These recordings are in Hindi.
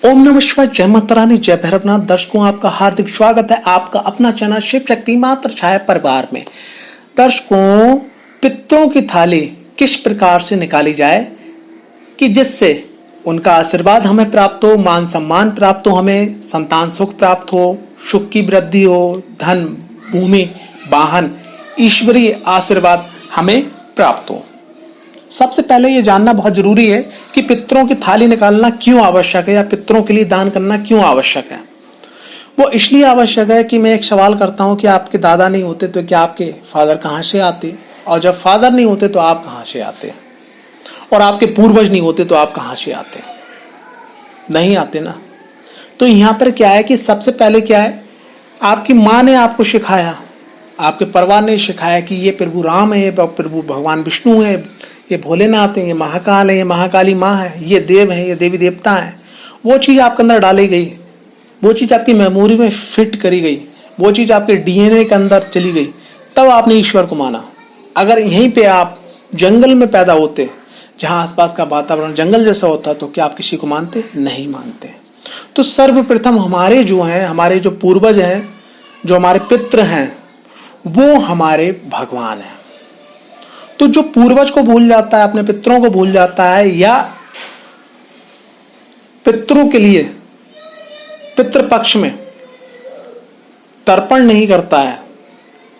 ओम नमः शिवाय, जय माता रानी, जय भैरवनाथ। दर्शकों, आपका हार्दिक स्वागत है आपका अपना चैनल शिव शक्ति मात्र छाया परिवार में। दर्शकों, पितरों की थाली किस प्रकार से निकाली जाए कि जिससे उनका आशीर्वाद हमें प्राप्त हो, मान सम्मान प्राप्त हो, हमें संतान सुख प्राप्त हो, सुख की वृद्धि हो, धन, भूमि, वाहन, ईश्वरीय आशीर्वाद हमें प्राप्त हो। सबसे पहले ये जानना बहुत जरूरी है कि पितरों की थाली निकालना क्यों आवश्यक है या पितरों के लिए दान करना क्यों आवश्यक है। वो इसलिए आवश्यक है कि मैं एक सवाल करता हूं कि आपके दादा नहीं होते तो क्या आपके फादर कहां से आते, और जब फादर नहीं होते तो आप कहां से आते, और आपके पूर्वज नहीं होते तो आप कहां से आते, नहीं आते ना। तो यहां पर क्या है कि सबसे पहले क्या है, आपकी मां ने आपको सिखाया, आपके परिवार ने सिखाया कि ये प्रभु राम है, ये प्रभु भगवान विष्णु है, ये भोलेनाथ है, ये महाकाल है, ये महाकाली माँ है, ये देव है, ये देवी देवता है। वो चीज आपके अंदर डाली गई, वो चीज आपकी मेमोरी में फिट करी गई, वो चीज आपके डीएनए के अंदर चली गई, तब आपने ईश्वर को माना। अगर यहीं पे आप जंगल में पैदा होते, जहां आसपास का वातावरण जंगल जैसा होता, तो क्या आप किसी को मानते? नहीं मानते। तो सर्वप्रथम हमारे जो हैं, हमारे जो पूर्वज हैं, जो हमारे पितृ हैं, वो हमारे भगवान हैं। तो जो पूर्वज को भूल जाता है, अपने पितरों को भूल जाता है, या पितरों के लिए पितृपक्ष में तर्पण नहीं करता है,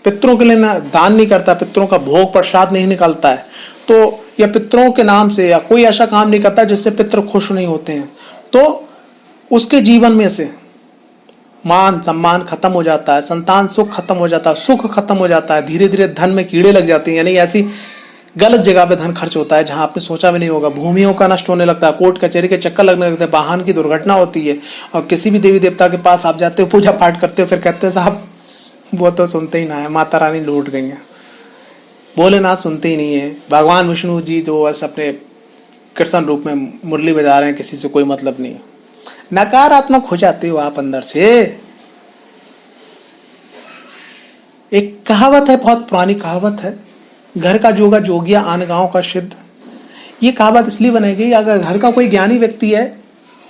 पितरों के लिए ना दान नहीं करता, पितरों का भोग प्रसाद नहीं निकालता है, तो या पितरों के नाम से या कोई ऐसा काम नहीं करता जिससे पितृ खुश नहीं होते हैं, तो उसके जीवन में से मान सम्मान खत्म हो जाता है, संतान सुख खत्म हो जाता है, सुख खत्म हो जाता है, धीरे धीरे धन में कीड़े लग जाते हैं, यानी ऐसी गलत जगह पे धन खर्च होता है जहां आपने सोचा भी नहीं होगा। भूमियों का नष्ट होने लगता है, कोर्ट कचहरी के चक्कर लगने लगते हैं, वाहन की दुर्घटना होती है, और किसी भी देवी देवता के पास आप जाते हो, पूजा पाठ करते हो, फिर कहते हो साहब वो तो सुनते ही ना है, माता रानी लूट गई है, भोलेनाथ सुनते ही नहीं है, भगवान विष्णु जी तो बस अपने कृष्ण रूप में मुरली बजा रहे हैं, किसी से कोई मतलब नहीं है। नकारात्मक हो जाते हो आप अंदर से। एक कहावत है, बहुत पुरानी कहावत है, घर का जोगा जोगिया आन गांव का सिद्ध। ये कहावत इसलिए बनाई गई, अगर घर का कोई ज्ञानी व्यक्ति है,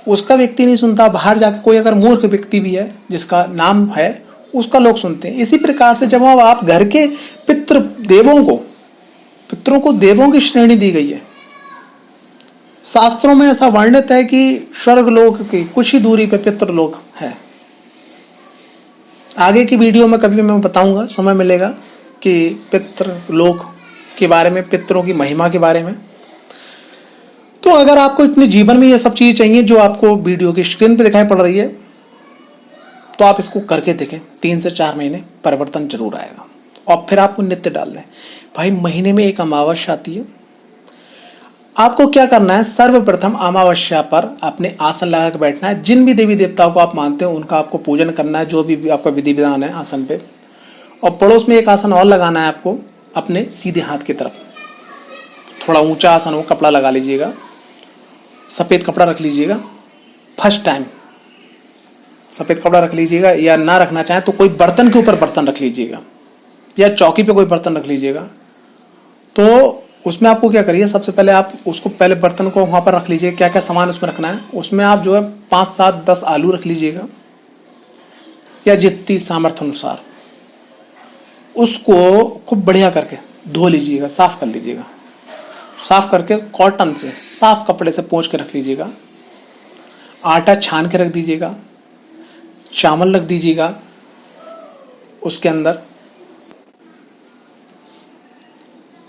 उसका व्यक्ति नहीं सुनता, बाहर जाके कोई अगर मूर्ख व्यक्ति भी है जिसका नाम है, उसका लोग सुनते हैं। इसी प्रकार से जब आप घर के पितृ देवों को, पितरों को देवों की श्रेणी दी गई है। शास्त्रों में ऐसा वर्णित है कि स्वर्ग लोक की कुछ ही दूरी पे पितृलोक है। आगे की वीडियो में कभी मैं बताऊंगा, समय मिलेगा, कि पितृलोक के बारे में, पितरों की महिमा के बारे में। तो अगर आपको इतने जीवन में ये सब चीजें चाहिए जो आपको वीडियो की स्क्रीन पे दिखाई पड़ रही है, तो आप इसको करके देखें, 3 से 4 महीने परिवर्तन जरूर आएगा। और फिर आपको नित्य डाल लें। भाई, महीने में एक अमावस्या आती है, आपको क्या करना है, सर्वप्रथम अमावस्या पर अपने आसन लगा के बैठना है। जिन भी देवी देवताओं को आप मानते हो उनका आपको पूजन करना है, जो भी आपका विधि विधान है आसन पे। और पड़ोस में एक आसन और लगाना है आपको, अपने सीधे हाथ की तरफ, थोड़ा ऊंचा आसन हो, कपड़ा लगा लीजिएगा, सफेद कपड़ा रख लीजिएगा। फर्स्ट टाइम सफेद कपड़ा रख लीजिएगा, या ना रखना चाहें तो कोई बर्तन के ऊपर बर्तन रख लीजिएगा, या चौकी पे कोई बर्तन रख लीजिएगा। तो उसमें आपको क्या करिए, सबसे पहले आप उसको, पहले बर्तन को वहां पर रख लीजिए। क्या क्या सामान उसमें रखना है, उसमें आप जो है 5, 7, 10 आलू रख लीजिएगा, या जितनी सामर्थ्य अनुसार। उसको खूब बढ़िया करके धो लीजिएगा, साफ कर लीजिएगा, साफ करके कॉटन से, साफ कपड़े से पोंछ के रख लीजिएगा। आटा छान के रख दीजिएगा, चावल रख दीजिएगा उसके अंदर,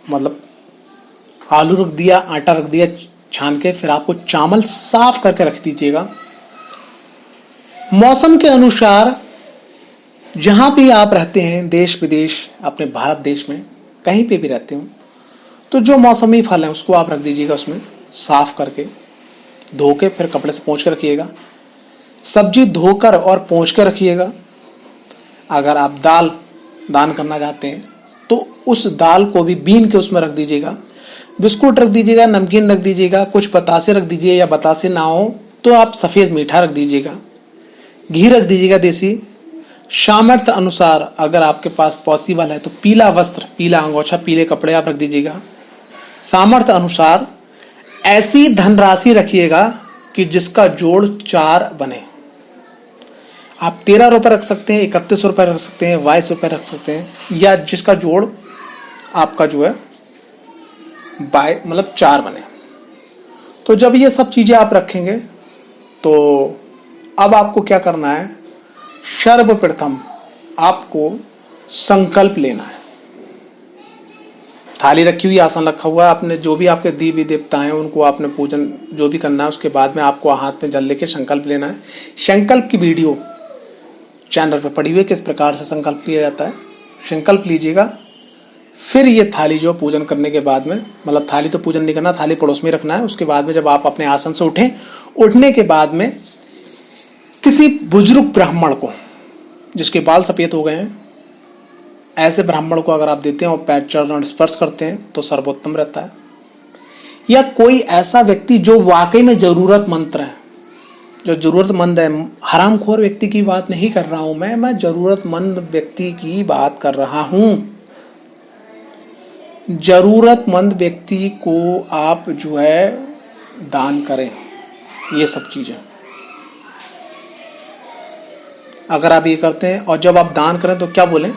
मतलब आलू रख दिया, आटा रख दिया छान के, फिर आपको चावल साफ करके रख दीजिएगा। मौसम के अनुसार जहां भी आप रहते हैं, देश विदेश, अपने भारत देश में कहीं पे भी रहते हो, तो जो मौसमी फल है उसको आप रख दीजिएगा उसमें, साफ करके धो के, फिर कपड़े से पोंछ के रखिएगा। सब्जी धोकर और पोंछ के रखिएगा। अगर आप दाल दान करना चाहते हैं तो उस दाल को भी बीन के उसमें रख दीजिएगा। बिस्कुट रख दीजिएगा, नमकीन रख दीजिएगा, कुछ बतासे रख दीजिए, या बतासे ना हो तो आप सफेद मीठा रख दीजिएगा, घी रख दीजिएगा देसी। सामर्थ्य अनुसार अगर आपके पास पॉसिबल है तो पीला वस्त्र, पीला अंगोछा, पीले कपड़े आप रख दीजिएगा। सामर्थ्य अनुसार ऐसी धनराशि रखिएगा कि जिसका जोड़ 4 बने। आप 13 रुपए रख सकते हैं, 31 रुपए रख सकते हैं, 22 रुपए रख सकते हैं, या जिसका जोड़ आपका जो है मतलब 4 बने। तो जब ये सब चीजें आप रखेंगे तो अब आपको क्या करना है, सर्वप्रथम आपको संकल्प लेना है। थाली रखी हुई, आसन रखा हुआ है, आपने जो भी आपके देवी देवता हैं उनको आपने पूजन जो भी करना है, उसके बाद में आपको हाथ में जल लेके संकल्प लेना है। संकल्प की वीडियो चैनल पर पड़ी हुई है, किस प्रकार से संकल्प लिया जाता है, संकल्प लीजिएगा। फिर ये थाली जो पूजन करने के बाद में, मतलब थाली तो पूजन नहीं करना, थाली पड़ोस में रखना है। उसके बाद में जब आप अपने आसन से उठें, उठने के बाद में किसी बुजुर्ग ब्राह्मण को जिसके बाल सफेद हो गए हैं, ऐसे ब्राह्मण को अगर आप देते हैं और पैर चरण स्पर्श करते हैं तो सर्वोत्तम रहता है। या कोई ऐसा व्यक्ति जो वाकई में जरूरतमंद है, जो जरूरतमंद है, हरामखोर व्यक्ति की बात नहीं कर रहा हूं मैं जरूरतमंद व्यक्ति की बात कर रहा हूं। जरूरतमंद व्यक्ति को आप जो है दान करें। ये सब चीजें अगर आप ये करते हैं, और जब आप दान करें तो क्या बोलें,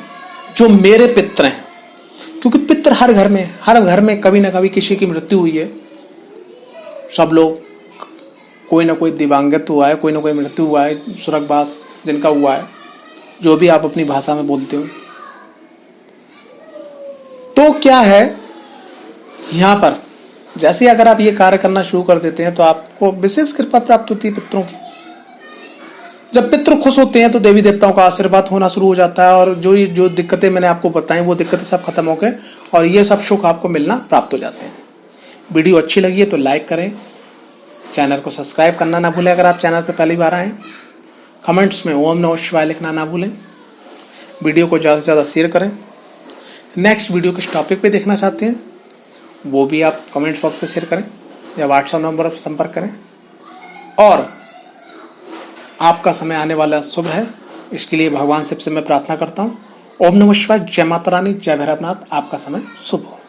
जो मेरे पित्र हैं, क्योंकि पित्र हर घर में कभी ना कभी किसी की मृत्यु हुई है। सब लोग, कोई ना कोई दिव्यांगत्व हुआ है, कोई ना कोई मृत्यु हुआ है, स्वर्गवास जिनका हुआ है, जो भी आप अपनी भाषा में बोलते हो। तो क्या है, यहां पर जैसे अगर आप ये कार्य करना शुरू कर देते हैं तो आपको विशेष कृपा प्राप्त होती है पितरों की। जब पितृ खुश होते हैं तो देवी देवताओं का आशीर्वाद होना शुरू हो जाता है, और जो दिक्कतें मैंने आपको बताई वो दिक्कतें सब खत्म हो गए और ये सब सुख आपको मिलना प्राप्त हो जाते हैं। वीडियो अच्छी लगी है तो लाइक करें, चैनल को सब्सक्राइब करना ना भूलें अगर आप चैनल पर पहली बार आए। कमेंट्स में ओम नमः शिवाय लिखना ना भूलें। वीडियो को ज़्यादा से ज़्यादा शेयर करें। नेक्स्ट वीडियो किस टॉपिक पे देखना चाहते हैं वो भी आप कमेंट्स बॉक्स पे शेयर करें या व्हाट्सएप नंबर पर संपर्क करें। और आपका समय आने वाला शुभ है, इसके लिए भगवान शिव से मैं प्रार्थना करता हूँ। ओम नमः शिवाय, जय माता रानी, जय भैरवनाथ। आपका समय शुभ हो।